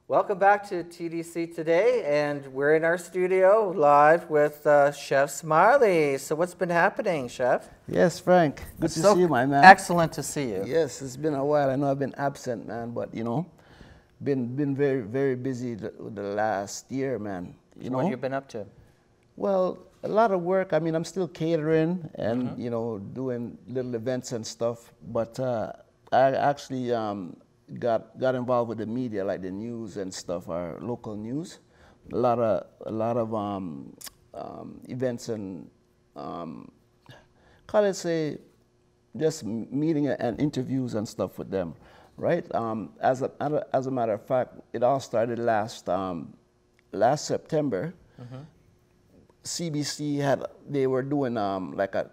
Welcome back to TDC today, and we're in our studio live with Chef Smiley. So what's been happening, Chef? Yes, Frank. Good to see you, my man. Excellent to see you. Yes, it's been a while. I know I've been absent, man, but you know, been very busy the last year, man. What have you been up to? Well, a lot of work. I mean, I'm still catering and you know, doing little events and stuff. But I actually got involved with the media, like the news and stuff, our local news. A lot of events and call it say just meeting and interviews and stuff with them, right? As a matter of fact, it all started last September. CBC they were doing like a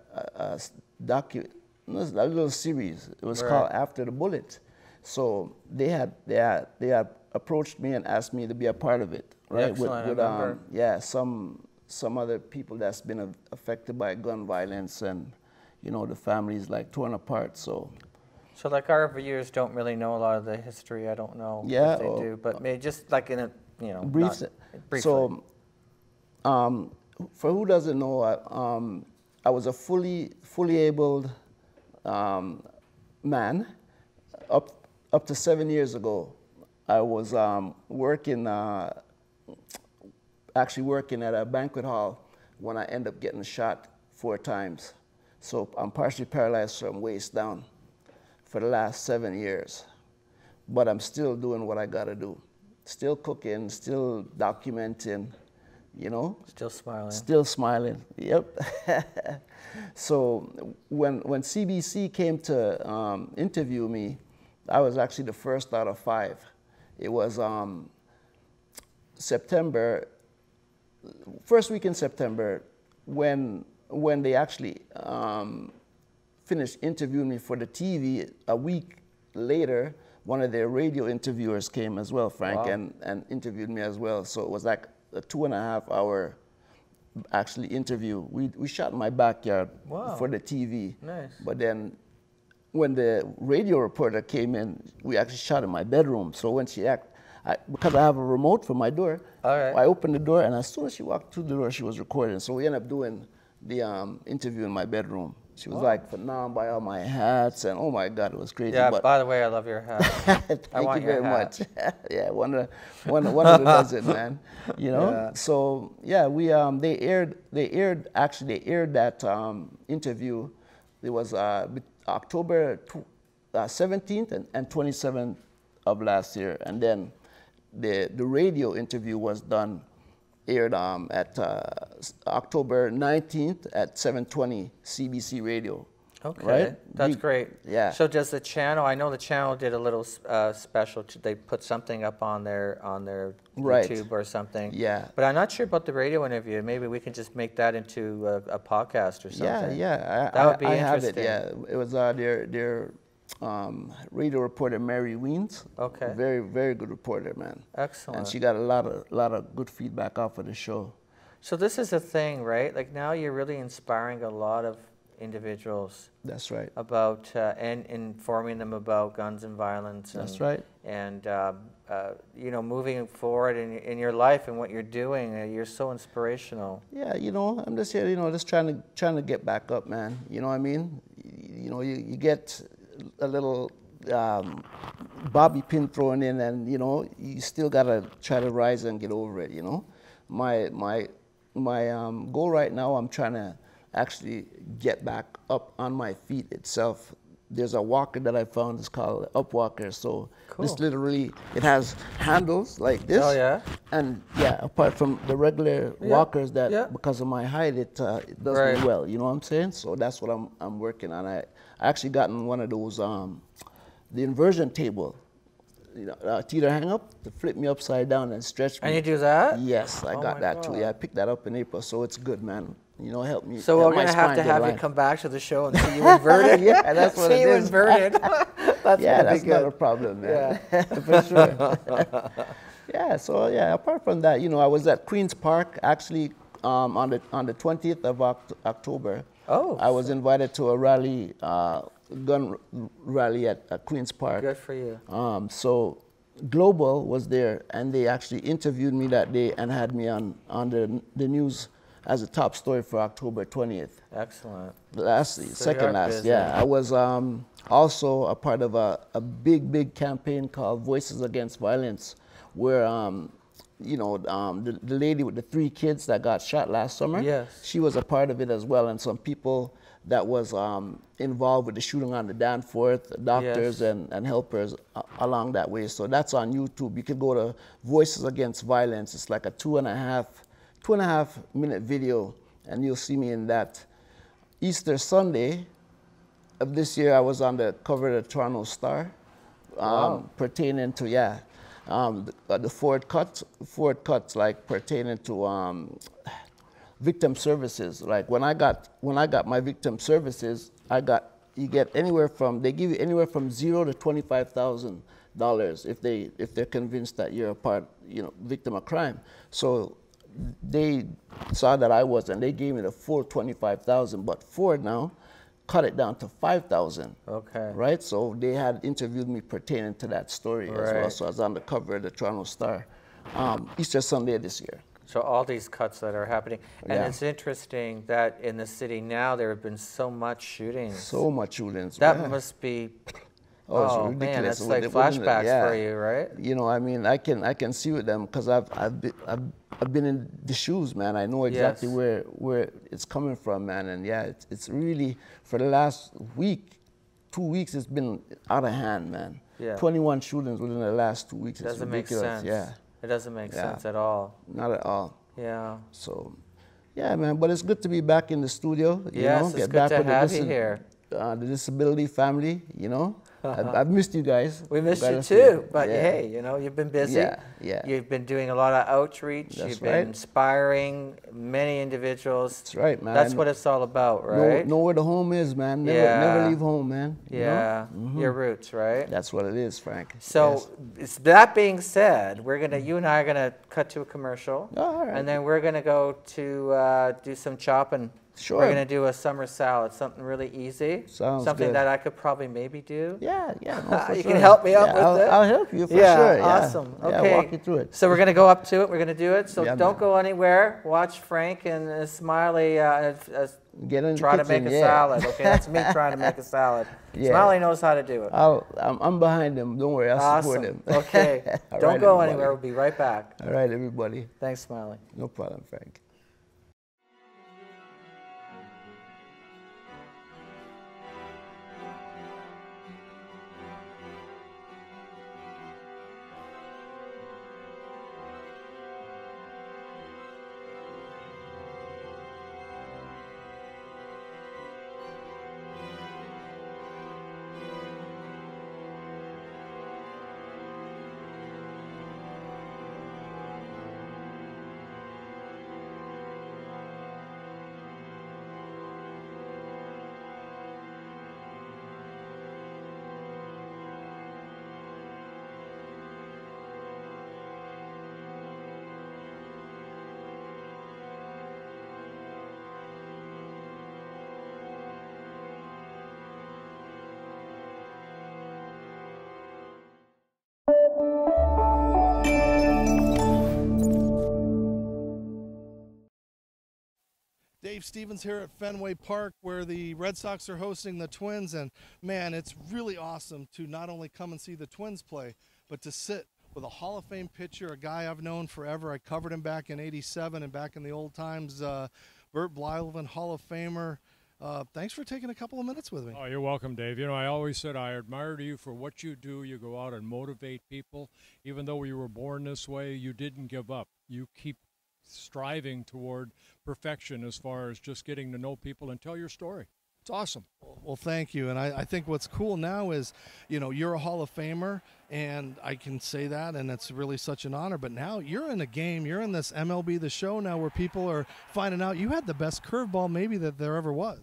little series. It was called After the Bullet. So they had approached me and asked me to be a part of it, right? Excellent, yeah, some other people that's been affected by gun violence, and you know, the families like torn apart. So like our viewers don't really know a lot of the history. I don't know if they do, but maybe just like in a briefly. So for who doesn't know, I was a fully abled man. Up to 7 years ago, I was actually working at a banquet hall when I ended up getting shot 4 times. So I'm partially paralyzed from waist down for the last 7 years. But I'm still doing what I gotta do. Still cooking, still documenting, you know. Still smiling. Still smiling, yep. So when CBC came to interview me, I was actually the first out of 5. It was first week in September, when they actually finished interviewing me for the TV. A week later, one of their radio interviewers came as well, Frank, and interviewed me as well. So it was like a 2.5 hour actually interview. We shot in my backyard for the TV. Nice. But then when the radio reporter came in, we actually shot in my bedroom. So when she because I have a remote for my door, I opened the door, and as soon as she walked through the door, she was recording. So we ended up doing the interview in my bedroom. She was like phenomenal by all my hats, and oh my God, it was crazy. Yeah, but by the way, I love your hat. Thank you very much. Yeah, one of the dozen, man. You know. Yeah. So yeah, they aired that interview. It was October 17th and 27th of last year, and then the radio interview was aired at October 19th at 7:20 CBC Radio. Okay, right? That's great. Yeah. So does the channel? I know the channel did a little special. They put something up on their YouTube or something. Yeah. But I'm not sure about the radio interview. Maybe we can just make that into a podcast or something. Yeah. That would be I interesting. have it. Yeah, it was their radio reporter Mary Weens. Okay. Very good reporter, man. Excellent. And she got a lot of good feedback off of the show. So this is a thing, right? Like now you're really inspiring a lot of individuals. That's right. About and informing them about guns and violence. That's right. And you know, moving forward in your life and what you're doing, you're so inspirational. Yeah, you know, I'm just here, you know, just trying to get back up, man. You know what I mean? You know, you get a little bobby pin thrown in, and you know, you still gotta try to rise and get over it. You know, my goal right now, I'm trying to actually get back up on my feet itself. There's a walker that I found. It's called Up Walker. So this literally, it has handles like this. Oh yeah. And yeah, apart from the regular walkers that because of my height, it does me well. You know what I'm saying? So that's what I'm working on. I actually gotten one of those the inversion table. You know, teeter hang up to flip me upside down and stretch me. And you do that? Yes, I got that too. Yeah, I picked that up in April, so it's good, man. You know, help me. So we're gonna have to have you come back to the show and see you inverted. Yeah, that's what it is. See you inverted. That's not a problem, man. Yeah. For sure. Yeah. So yeah, apart from that, you know, I was at Queen's Park actually on the 20th of October. Oh. I was invited to a rally, gun rally at Queen's Park. Good for you. So Global was there, and they actually interviewed me that day and had me on the news as a top story for October 20th. Excellent. Second last, yeah. I was also a part of a big campaign called Voices Against Violence, where you know, the lady with the 3 kids that got shot last summer, yes, she was a part of it as well, and some people that was involved with the shooting on the Danforth, doctors yes, and helpers along that way. So that's on YouTube. You could go to Voices Against Violence. It's like a 2.5 minute video, and you'll see me in that. Easter Sunday of this year, I was on the cover of the Toronto Star, wow, pertaining to, the Ford cuts like pertaining to victim services. Like when I got my victim services, you get anywhere from, they give you anywhere from $0 to $25,000 if they're convinced that you're a part, you know, victim of crime. So they saw that I was, and they gave me the full 25,000. But Ford now cut it down to 5,000. okay, Right. So they had interviewed me pertaining to that story as well. So I was on the cover of the Toronto Star, Easter Sunday this year. So all these cuts that are happening. And it's interesting that in the city now there have been so much shootings. So much shootings. That must be, oh man, it's that's like flashbacks for you, right? You know, I mean, I can see with them because I've been in the shoes, man. I know exactly where it's coming from, man. And yeah, it's really, for the last 2 weeks, it's been out of hand, man. Yeah. 21 shootings within the last 2 weeks. It's Doesn't ridiculous. make sense. Yeah. It doesn't make sense at all. Not at all. Yeah. So, yeah, man. But it's good to be back in the studio. Yes, know, it's get good back to with have you here. The disability family, you know. I've missed you guys. We missed you too, but hey, you know, you've been busy. Yeah. You've been doing a lot of outreach. You've been inspiring many individuals. That's right, man. That's what it's all about, right? Know where the home is, man. Never leave home, man. Yeah, your roots, right? That's what it is, Frank. So that being said, you and I are gonna cut to a commercial, all right. and then we're gonna go to do some chopping. Sure. We're going to do a summer salad, something really easy. Sounds something good. that I could probably maybe do. Yeah. No, for you sure. can help me out with it? I'll help you for sure. Awesome. Okay. Yeah, walk you through it. So we're going to go up to it. We're going to do it. So don't man. go anywhere. Watch Frank and Smiley Get in try the to make kitchen, a salad. Okay, that's me trying to make a salad. Smiley knows how to do it. I'm behind him. Don't worry. I'll support him. Okay. Don't go anywhere. We'll be right back. All right, everybody. Thanks, Smiley. No problem, Frank. Dave Stevens here at Fenway Park, where the Red Sox are hosting the Twins, and man, it's really awesome to not only come and see the Twins play, but to sit with a Hall of Fame pitcher, a guy I've known forever. I covered him back in '87 and back in the old times. Bert Blyleven, Hall of Famer. Thanks for taking a couple of minutes with me. Oh, you're welcome, Dave. You know, I always said I admired you for what you do. You go out and motivate people. Even though you were born this way, you didn't give up. You keep striving toward perfection as far as just getting to know people and tell your story. It's awesome. Well, thank you. And I think what's cool now is, you know, you're a Hall of Famer, and I can say that, and it's really such an honor. But now you're in a game. You're in this MLB The Show now where people are finding out you had the best curveball maybe that there ever was.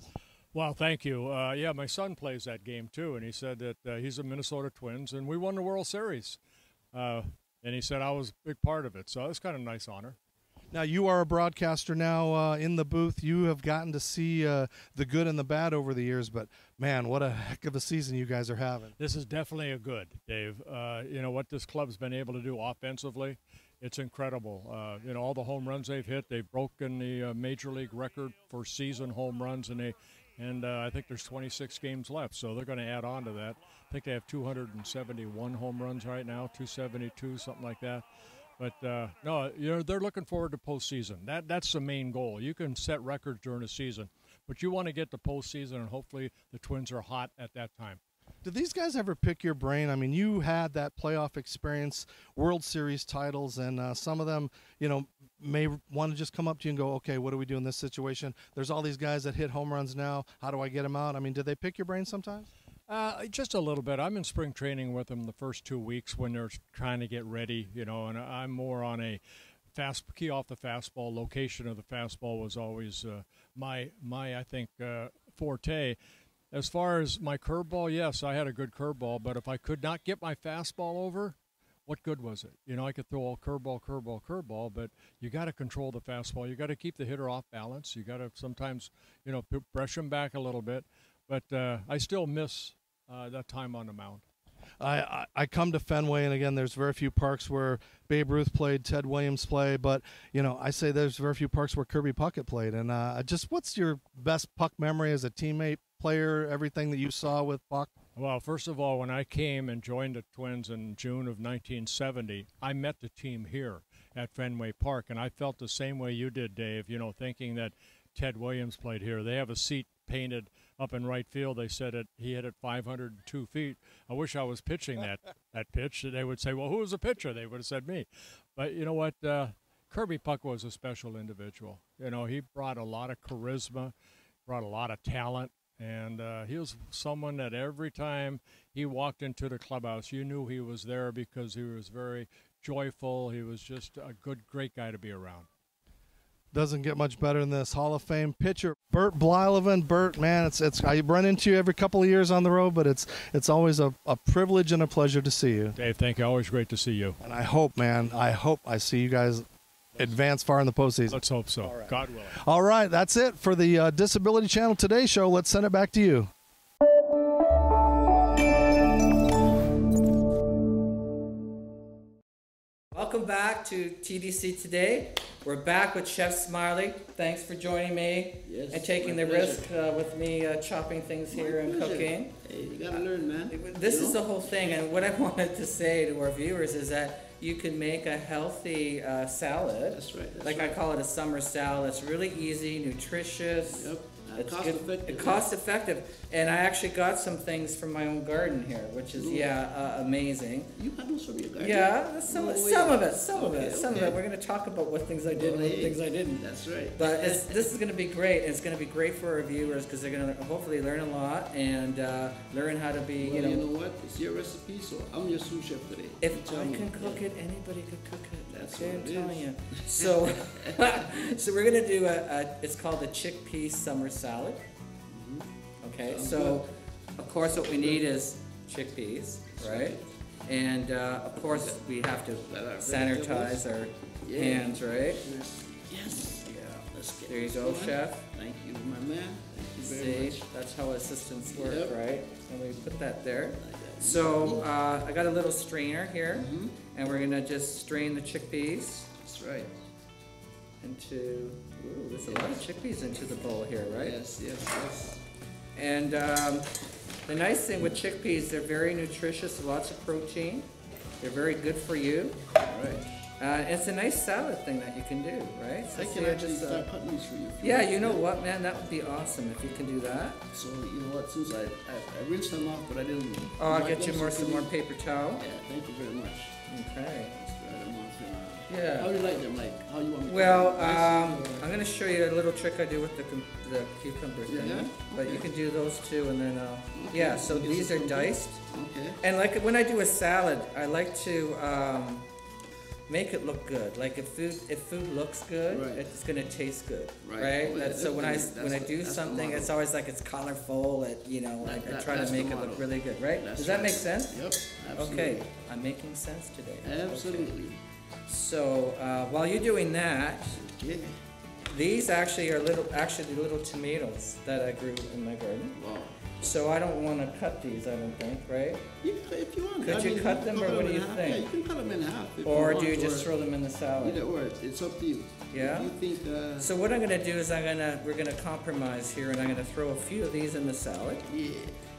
Well, thank you. Yeah, my son plays that game too, and he said that he's a Minnesota Twins, and we won the World Series. And he said I was a big part of it, so it's kind of a nice honor. Now, you are a broadcaster now in the booth. You have gotten to see the good and the bad over the years, but, man, what a heck of a season you guys are having. This is definitely a good, Dave. You know, what this club's been able to do offensively, it's incredible. You know, all the home runs they've hit, they've broken the Major League record for season home runs, and I think there's 26 games left, so they're going to add on to that. I think they have 271 home runs right now, 272, something like that. But, no, you know, they're looking forward to postseason. That's the main goal. You can set records during the season, but you want to get to postseason, and hopefully the Twins are hot at that time. Did these guys ever pick your brain? I mean, you had that playoff experience, World Series titles, and some of them, you know, may want to just come up to you and go, okay, what do we do in this situation? There's all these guys that hit home runs now. How do I get them out? I mean, did they pick your brain sometimes? Just a little bit. I'm in spring training with them the first 2 weeks when they're trying to get ready, you know, and I'm more on a key off the fastball. Location of the fastball was always my I think, forte. As far as my curveball, yes, I had a good curveball, but if I could not get my fastball over, what good was it? You know, I could throw all curveball, but you got to control the fastball. You got to keep the hitter off balance. You got to sometimes, you know, brush him back a little bit. But I still miss that time on the mound. I come to Fenway, and again, there's very few parks where Babe Ruth played, Ted Williams played, but, you know, I say there's very few parks where Kirby Puckett played. And just what's your best Puck memory as a teammate, player, everything that you saw with Puck? Well, first of all, when I came and joined the Twins in June of 1970, I met the team here at Fenway Park, and I felt the same way you did, Dave, you know, thinking that Ted Williams played here. They have a seat painted up in right field. They said he hit it 502 feet. I wish I was pitching that pitch. They would say, well, who was the pitcher? They would have said me. But you know what? Kirby Puck was a special individual. You know, he brought a lot of charisma, brought a lot of talent, and he was someone that every time he walked into the clubhouse, you knew he was there because he was very joyful. He was just a great guy to be around. Doesn't get much better than this. Hall of Fame pitcher Bert Blyleven. Bert, man, it's I run into you every couple of years on the road, but it's always a privilege and a pleasure to see you. Dave, thank you. Always great to see you. And I hope, man, I see you guys advance far in the postseason. Let's hope so. Right. God willing. All right, that's it for the Disability Channel Today show. Let's send it back to you. Welcome back to TDC Today. We're back with Chef Smiley. Thanks for joining me and taking the risk with me chopping things here and cooking. Hey, you gotta learn, man. This is the whole thing, and what I wanted to say to our viewers is that you can make a healthy salad. That's right. Like I call it a summer salad. It's really easy, nutritious. Yep. It's cost effective. Cost effective. And I actually got some things from my own garden here, which is amazing. You got those from your garden? Yeah, some of it. We're going to talk about what things I did and what things I didn't. That's right. But this is going to be great. It's going to be great for our viewers because they're going to hopefully learn a lot and learn how to be, you know what? It's your recipe, so I'm your sous chef today. If I can cook it, anybody could cook it. That's okay, what I'm telling you. So, so we're going to do it's called the chickpea summer salad. Okay, so of course what we need is chickpeas, right? And of course we have to sanitize our hands, right? Yes. Yeah. Let's get there you go, Chef. Thank you, my man. Thank you very much. That's how assistants work, right? And we put that there. So I got a little strainer here, and we're gonna just strain the chickpeas. That's right. Into, ooh, there's a lot of chickpeas into the bowl here, right? Yes. And the nice thing with chickpeas, they're very nutritious, lots of protein. They're very good for you. Right. It's a nice salad thing that you can do, right? So I can actually start cutting these for you. Yeah, you know what, man? That would be awesome if you can do that. So, you know what? Since I rinsed them off, but I didn't. Oh, I'll get you some more paper towel. Yeah, thank you very much. Okay. Spread them off. Yeah. How do you like them? Like, how you want me to Well, I'm going to show you a little trick I do with the cucumbers. Yeah? But you can do those too, and then yeah. So these are diced. Okay. And like when I do a salad, I like to make it look good. Like if food looks good, it's gonna taste good, right? Oh, yeah, so when I do something, it's always like it's colorful. I try to make it look really good, right? Does that make sense? Yep. Absolutely. Okay, I'm making sense today. Absolutely. Okay. So while you're doing that, Okay. these actually are little tomatoes that I grew in my garden. Wow. So I don't want to cut these, I don't think, right? You can cut if you want. Could you cut them, or what do you in half. think? Yeah, you can cut them in half. If Or you do you want, just or throw them in the salad? either or. It's up to you. Yeah? If you think, So what I'm gonna do is we're gonna compromise here, and I'm gonna throw a few of these in the salad. yeah,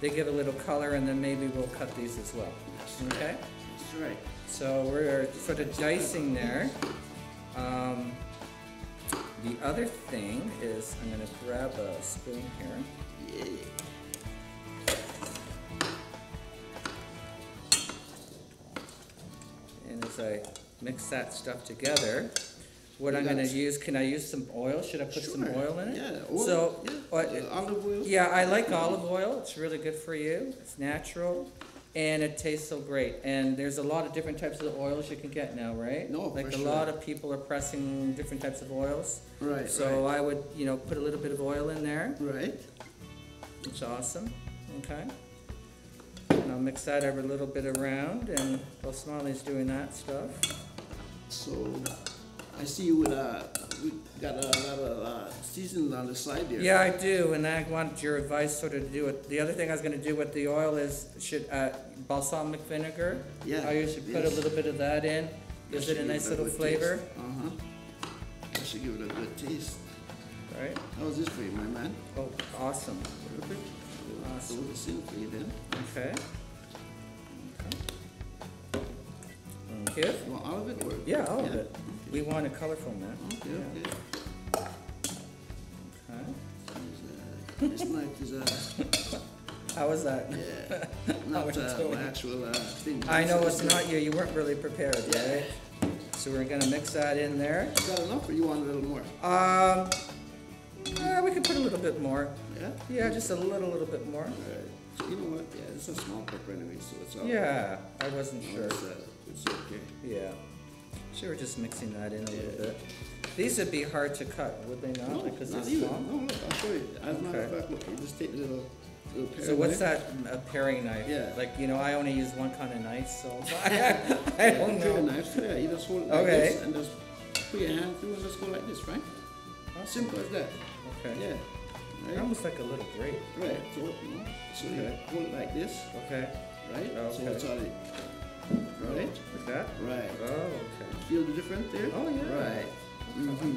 They give a little color, and then maybe we'll cut these as well. Okay? that's right. So we're sort of dicing there. The other thing is I'm gonna grab a spoon here. Yeah. And as I mix that stuff together, what I'm gonna use, can I use some oil? Should I put some Sure. oil in it? Yeah, oil, So, yeah. Olive oil. yeah, I like olive oil. It's really good for you. It's natural, and it tastes so great. And there's a lot of different types of oils you can get now, right? No, like for a sure. lot of people are pressing different types of oils. Right, So I would, put a little bit of oil in there. Right. It's awesome. Okay. And I'll mix that every little bit around, and while Smiley's doing that stuff. So, I see you with, we got a lot of seasonings on the side there. Yeah, I do, and I want your advice sort of to do it. The other thing I was gonna do with the oil is, balsamic vinegar. Yeah, I usually put a yes. little bit of that in. Gives it a nice little flavor, Uh-huh. That should give it a good taste. right? How's this for you, my man? Oh, awesome. Perfect. So Awesome. we'll sing for you then. Okay. Thank you. You want all of it or? Yeah, all of it. We want it colorful, man. Okay, Yeah. okay. Okay. This knife is, How was that? yeah, How not are you doing? my actual thing. I know it's not you. You weren't really prepared, right? So we're gonna mix that in there. Is that enough or you want a little more? Yeah, we could put a little bit more. Yeah? Yeah, just a little bit more. All right. So you know what? Yeah, it's a small pepper anyway, so it's all. Yeah, I wasn't No, sure. it's okay. Yeah. So we're just mixing that in a little bit. These would be hard to cut, would they not? No, Because not they're even. small? No, look, I'll show you. As a matter of Okay. fact, look, you just take the little pair. So what's that, a paring knife? Yeah. Like, I only use one kind of knife, so I don't Pair know. knife, so yeah, you just hold it like Okay. this and just put your hand through and just go like this, right? Simple as that. Okay. Yeah. Right? Almost like a little grape. Right. So, so you Okay. hold it like this, Okay. right? So Okay. it's already, right? Like that? Right. Oh, okay. Feel the difference there? Oh, yeah. Right. Mm-hmm.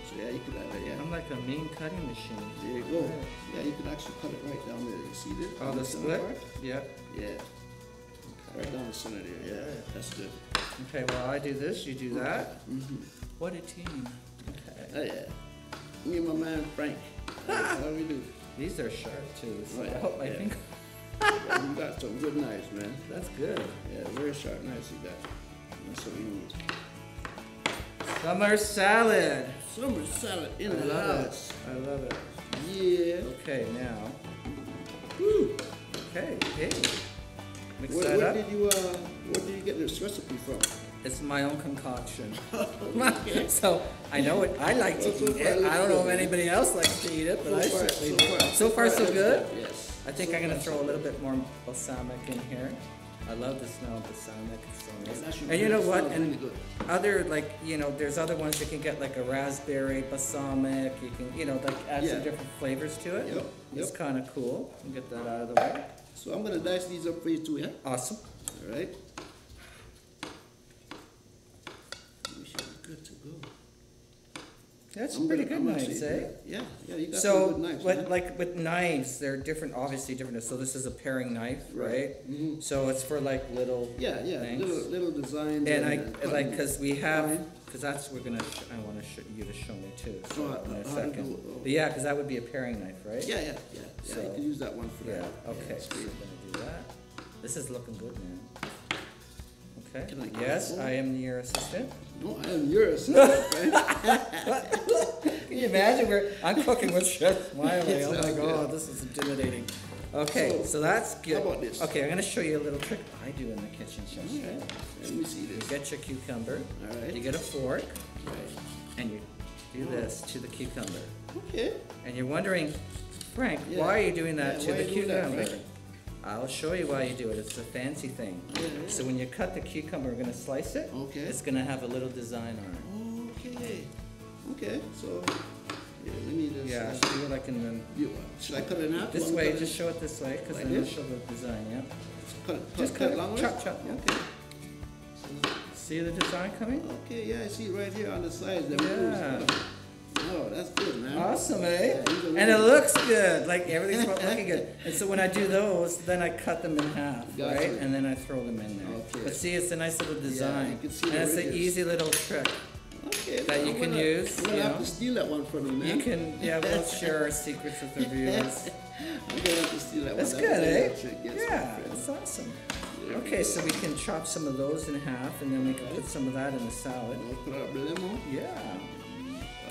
So yeah, you could have it, yeah. I'm like a mean cutting machine. There you go. Yeah, you could actually cut it right down there. You see this? Oh, On the center split? part? Yeah. Yeah. Right down the center there. Yeah, that's good. Okay, well, I do this, you do that. Mm-hmm. What a team. Okay. Oh yeah. Me and my man Frank. That's how we do. These are sharp too, so Right, I hope my yeah. finger. Yeah, you got some good knives, man. That's good. Yeah, very sharp knives you got. That's what we need. Summer salad. Summer salad in I the love house. it. I love it. Yeah. Okay, now. Woo. Okay, hey. Mix Where, that where up. did you get this recipe from? It's my own concoction. Okay. So I know it. I like to Well, so eat far it. it I don't know if looks good, anybody else likes to eat it, but I certainly do. So far, so it good. looks Yes. I think I'm gonna throw a little bit more balsamic in here. I love the smell of balsamic. It's so That nice. should And you know what? smell really And good. other there's other ones you can get like a raspberry balsamic. You can like add some Yeah. different flavors to it. Yep, It's yep. kind of cool. And get that out of the way. So I'm gonna dice these up for you too, yeah? Awesome. All right. We should be good to go. That's I'm pretty gonna- good I'm gonna knives, say, eh? Yeah, yeah, you got some So, good knives, but man. like with knives, they're different, obviously different. So this is a paring knife, right? Mhm. So it's for like little Yeah, yeah, things. little designs. And I cutting. like because we have Fine. because that's we're gonna I want to you to show me too. So Oh, in a how to second. do it, oh. But yeah, because that would be a paring knife, right? Yeah, yeah, yeah. Yeah, So- you can use that one for Yeah. that. Okay. it's So we're great. gonna do that. This is looking good, man. Okay. Can I get Yes, it? I am your assistant. No, I am yours, right? Can you imagine? I'm cooking with Chef Smiley. Oh my Sounds God, good. this is intimidating. Okay, so that's good. how about this? Okay, I'm gonna show you a little trick I do in the kitchen, Chef. Okay, let me see You this. get your cucumber. All right. You get a fork, Right. and you do this to the cucumber. Okay. And you're wondering, Frank, Yeah. why are you doing that Yeah, to why the you doing that, cucumber? Frank? I'll show you why you do it. It's a fancy thing. Yeah. So when you cut the cucumber, we're gonna slice it. Okay. It's gonna have a little design on it. Okay. Okay. So, yeah, let me just. Yeah. So you're like in the Should I cut it in half? this One way. cut Just show it this way, because like then it'll this? show the design. Yeah. Just cut it it. long ways? Chop, chop. Yeah. Okay. See the design coming? Okay, yeah, I see it right here on the sides. Yeah. Oh, that's good, man. Awesome, eh? Yeah, these are And really- it looks good. Like everything's looking good. And so when I do those, then I cut them in half, Gotcha. right? And then I throw them in there. Okay. But see, it's a nice little design. you can see and the it's an ridges. easy little trick Okay, that you I'm can gonna- use. I'm gonna You have know? to steal that one from you, man. You can, yeah, we'll share our secrets with the viewers. I'm gonna have to steal that That's one. good, eh? Trick. Yes, my Yeah, friend. that's awesome. There we Okay, go. so we can chop some of those in half, and then we can put some of that in the salad. No problemo. Yeah.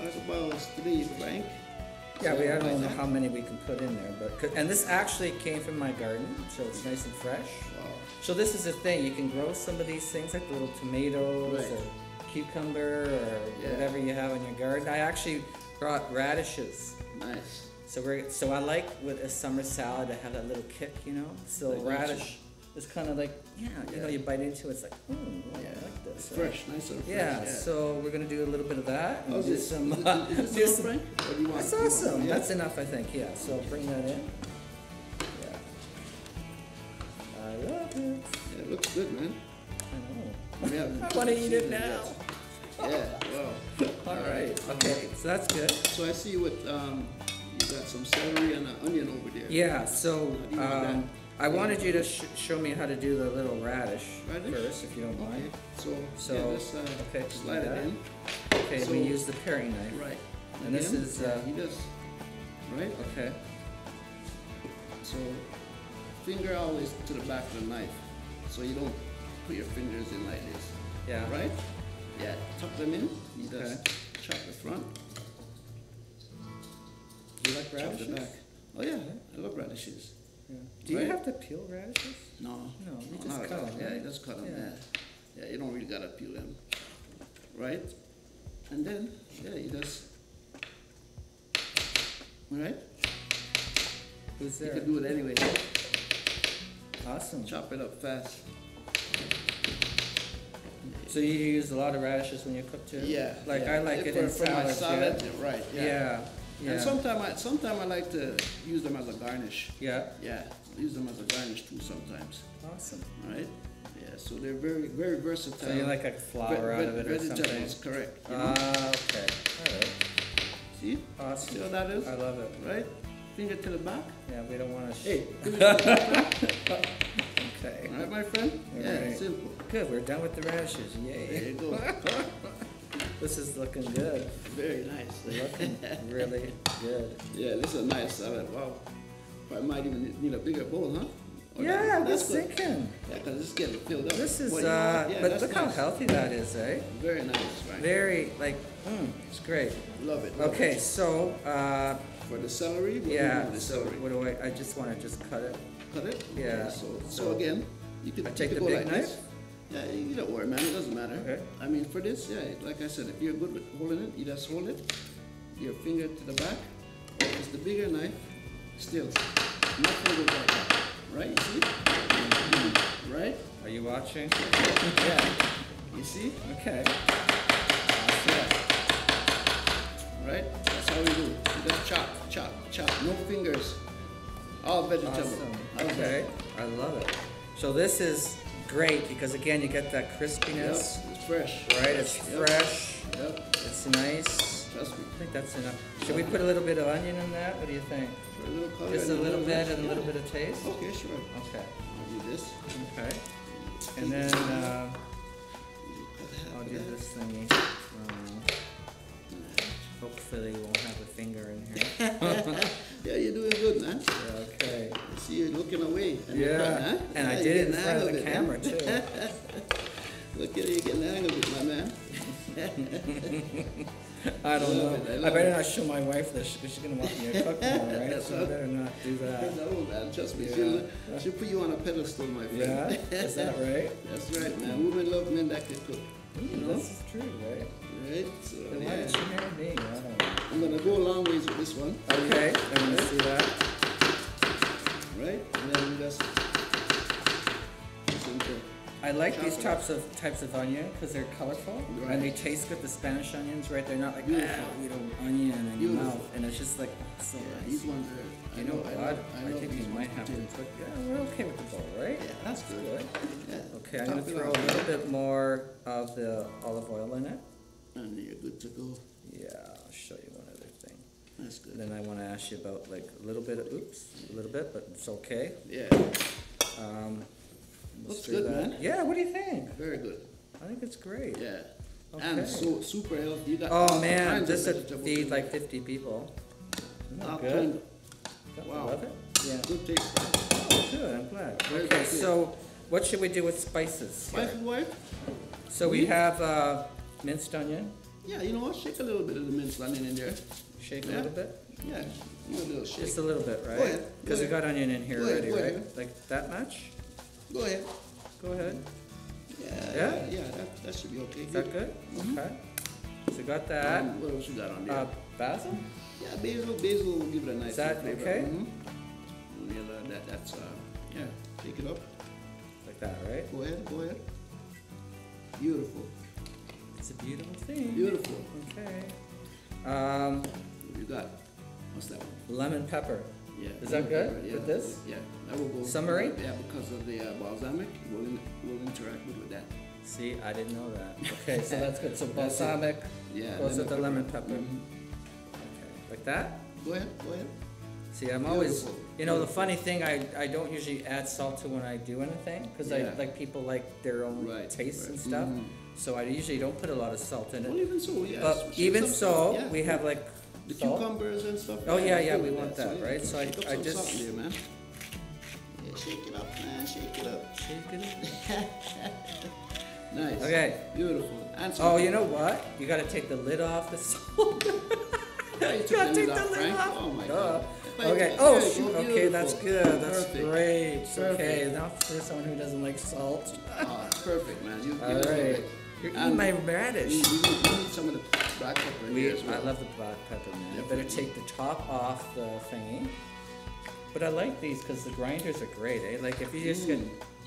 That's about 3, Frank. Yeah, we don't know Like that? how many we can put in there, but and this actually came from my garden, so it's nice and fresh. Wow. So this is the thing, you can grow some of these things like little tomatoes Right. or cucumber or Yeah. whatever you have in your garden. I actually brought radishes. Nice. So I like with a summer salad to have that little kick, you know. So I got radish is kind of like, you know, Yeah. you bite into it, it's like, I Yeah. like this. Fresh, nice and fresh. Yeah, so we're gonna do a little bit of that and How's do it? some. Is this do enough, some- Frank? Or do you want? That's do you want- awesome. yeah? That's enough, I think. Yeah. So bring that in. Yeah. I love it. Yeah, it looks good, man. I know. We haven't I put want to the eat it seasoning now. yet. Yeah, wow. All right. Okay. So that's good. So I see with you got some celery and an onion over there. Yeah. So How do you want that? I wanted you to show me how to do the little radish, Radish? first, if you don't Okay. mind. So, yeah, let's okay, slide do it that. in. Okay. So- we use the paring knife. Right. And this Again? is, Yeah, he does. Right. Okay. So finger always to the back of the knife, so you don't put your fingers in like this. Yeah. Right? Yeah. Tuck them in. You Okay. just chop the front. Do you like Chop the radishes? back. Oh yeah, I love radishes. Yeah. Do you Right? have to peel radishes? No. No, you just not at cut all. them, Yeah, right? you just cut them. Yeah. Yeah. Yeah, you don't really gotta peel them. Right? And then, yeah, you just. Right? Who's You there? can do it anyway. Awesome. Chop it up fast. So you use a lot of radishes when you cook too? Yeah. Like yeah. I like it in for my salads, salad, yeah? right? Yeah. Yeah. Yeah. And sometimes I like to use them as a garnish. Yeah. Yeah, use them as a garnish too sometimes. Awesome. Right? Yeah, so they're very, very versatile. So you like a flour out of it or something? Vegetables, correct. You know? Okay. All right. See? See Awesome. what that is? I love it. Right? Finger to the back. Yeah, we don't want to. Hey, finger to the back, friend. Okay. All right, my friend? All Yeah, right. simple. Good. We're done with the radishes. There Yay. you go. This is looking good. Very nice. Looking really good. Yeah, this is a nice salad. Wow. I might even need a bigger bowl, huh? Or Yeah, I was that's good. thinking. Yeah, because it's getting filled up. This is, Well, you know what? Yeah, but that's look how nice. healthy that is, eh? Very nice, right? Very, like, it's great. Love it. love Okay, it. so, For the celery, what do you do yeah, with the so celery? what do I just want to just cut it. Cut it? Yeah, So so again, you could I take you could the go big like this. knife? Yeah, you don't worry, man. It doesn't matter. Okay. I mean, for this, yeah, like I said, if you're good with holding it, you just hold it. Your finger to the back. Or if it's the bigger knife, still, nothing goes like that. Right? You see? Right? Are you watching? Yeah. You see? Okay. Yeah. Right? That's how we do. You just chop, chop, chop. No fingers. All vegetable. Awesome. How's that? Okay, I love it. So this is great because again, you get that Yep, crispiness, it's fresh. right? It's Yep. fresh. Yep. It's nice. Trust me. I think that's enough. Should we put a little bit of onion in that? What do you think? For a little color. Just a and little bit zest, and a yeah. little bit of taste? Okay, sure. Okay. I'll do this. Okay. And then You cut half I'll of do that. this thingy. Hopefully you won't have a finger in here. Yeah, you're doing good, man. Okay. I see you looking away. And you're Yeah. cutting, huh? And I Yeah, did you're it in getting the front of hang the it, huh? camera too. Look at you getting the hang of it, my man. I don't Love know. it, I I love better it. not show my wife this because she's gonna want me to cook more, right? So I better not do that. No, man, trust me. Yeah. She'll put you on a pedestal, my friend. Yeah, is that right? That's right, man. Women love men that can cook. You know? This is true, right? Right? So, Then why did she yeah. marry me? I don't know. I'm gonna go a long ways with this one. Okay, I'm gonna see that. Right? And then just I like Chop these it types of onion because they're colorful Right. and they taste good. The Spanish onions, right? They're not like Beautiful. you know, onion in your Beautiful. mouth, and it's just like so Yeah, nice. these ones are. You know what? I know think these we might ones have to too. put. Yeah, we're okay with the bowl, right? Yeah, that's good. Good. Yeah. Okay, I'm Top gonna it throw a off. little bit more of the olive oil in it. And you're good to go. Yeah, I'll show you one other thing. That's good. Then I want to ask you about like a little bit of a little bit, but it's okay. Yeah. Let's Looks do good, that. man. Yeah, what do you think? Very good. I think it's great. Yeah. Okay. And so super healthy. You got Oh all man, kinds of this would vegetables feed in like there. 50 people. Isn't All that good? kind Don't you Wow. love it? Yeah. Good taste. Oh, good. I'm glad. Very Okay, good. so what should we do with spices? Spices, wife? So we have minced onion. Yeah, you know what? Shake a little bit of the minced onion in there. Shake a Yeah. little bit. Yeah, give it a little shake. Just a little bit, right? Go ahead, go Because we ahead. got onion in here Go ahead, already, go right? ahead. Like that much? Go ahead. Go ahead. Yeah, that should be okay. Is that good? Mm-hmm. Okay. So we got that. What else you got on there? Basil? Yeah, basil will give it a nice Is that flavor. okay? Mm-hmm. Yeah, that's yeah. Take it up. Like that, right? Go ahead. Beautiful. It's a beautiful thing. Beautiful. Okay. What you got? What's that one? Lemon pepper. Yeah. Is that good Yeah, with this? Yeah, that will go. Summary? Yeah, because of the balsamic, will interact good with that. See, I didn't know that. Okay, so that's good. So That's it. balsamic Yeah. goes with the lemon pepper. Mhm. Okay, like that? Go ahead. See, I'm always, Beautiful. you know, the funny thing, I don't usually add salt to when I do anything, because Yeah. I like people like their own Right, tastes and right. stuff. Mhm. So I usually don't put a lot of salt in Well, it. even so, yeah. But shake even some so, salt, yeah. we have like The salt. cucumbers and stuff. Oh, yeah, go we with want that, yeah, right? So shake up I some just- salt in there, man. Yeah, shake it up, man. Shake it up. Shake it. Nice. Okay. Beautiful. And some Oh, you know what? You gotta take the lid off the salt. Yeah, you You took gotta the take lid the off, lid Frank. off. Oh my Duh. God. Okay. There Oh, you go. shoot. Okay, Beautiful. that's good. That's Perfect. great. Perfect. Okay, now for someone who doesn't like salt. Oh, perfect, man. You All know, right. You're eating my radish. We need some of the black pepper in here as well. I love the black pepper, man. Yeah, You better please. take the top off the thingy. But I like these because the grinders are great, eh? Like if you just get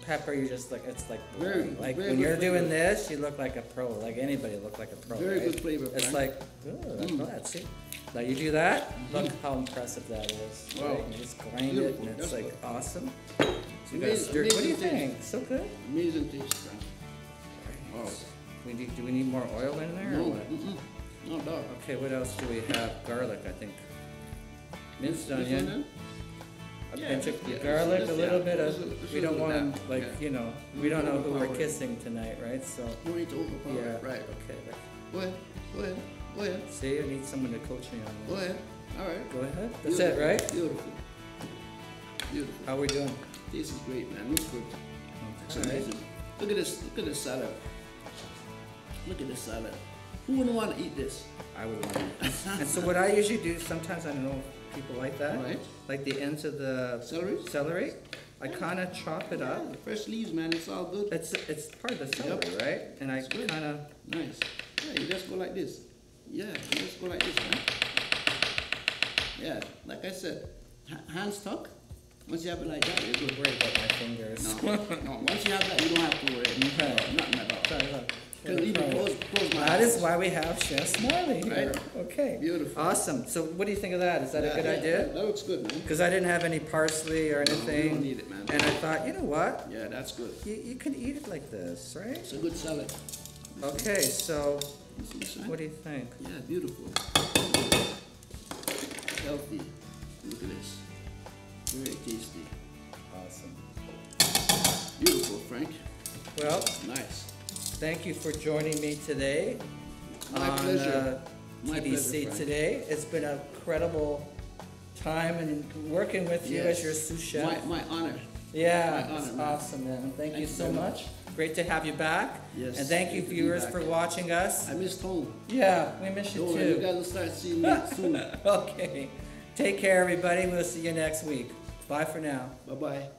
pepper, you just like, it's like, Very- boring. Like very when good you're doing flavor. this, you look like a pro. Like anybody look like a pro. Very right? good flavor, It's Frank. like, oh, I'm glad. See? Now you do that, look how impressive that is. Wow. Right? You just grind it Beautiful. and it's That's like good. awesome. So you gotta Amazing- stir. What do you amazing think? So good? Amazing taste, Frank. Wow. Do we need more oil in there or No, what? no, dog. Okay, what else do we have? Garlic, I think. Minced This one onion, then? a Yeah, pinch of yeah, garlic, this- a little yeah, bit this of, is- this we is don't with want that, to, like, yeah. you know, we don't know who we're Overpower it. kissing tonight, right? So, No need to overpower yeah, it. Right. okay. Go ahead. Go ahead. Go ahead. See, I need someone to coach me on Go that. ahead. All right. Go ahead. That's Beautiful. it, right? Beautiful. Beautiful. How we doing? This is great, man. Looks good. It's All right. amazing. Look at this. Look at this salad. Look at this salad. Who wouldn't want to eat this? I would want it. And so what I usually do, sometimes I don't know if people like that, Right. like the ends of the Celery? I kind of chop it Yeah, up. the fresh leaves, man. It's all good. It's part of the celery, Yep. right? And I It's good. kind of, Nice. Yeah, you just go like this. Yeah, you just go like this, man. Yeah, like I said, hands tuck. Once you have it like that, you're good. worry about my fingers. No, no. Once you have that, you don't have to worry. Okay. Nothing at all. Sorry, look. Because even close my That eyes. is why we have Chef Smiley here. Right. Okay. Beautiful. Awesome. So what do you think of that? Is that a good Yeah, idea? That looks good, man. Because I didn't have any parsley or No, anything. you don't need it, man. And I thought, you know what? Yeah, that's good. You can eat it like this, right? It's a good salad. Okay, so You see this, man? what do you think? Yeah, beautiful. Healthy. Look at this. Very tasty. Awesome. Beautiful, Frank. Well, Nice. thank you for joining me today My on pleasure. My TDC pleasure, Frank. today. It's been an incredible time and working with you Yes. as your sous chef. My honor. Yeah, My it's honor, man. awesome, man. Thank you you so very much. Great to have you back. Yes, And thank you, great to be viewers, back. for watching us. I missed home. Yeah, we miss you Don't worry, you too. guys will start seeing me soon. Okay. Take care, everybody. We'll see you next week. Bye for now. Bye-bye.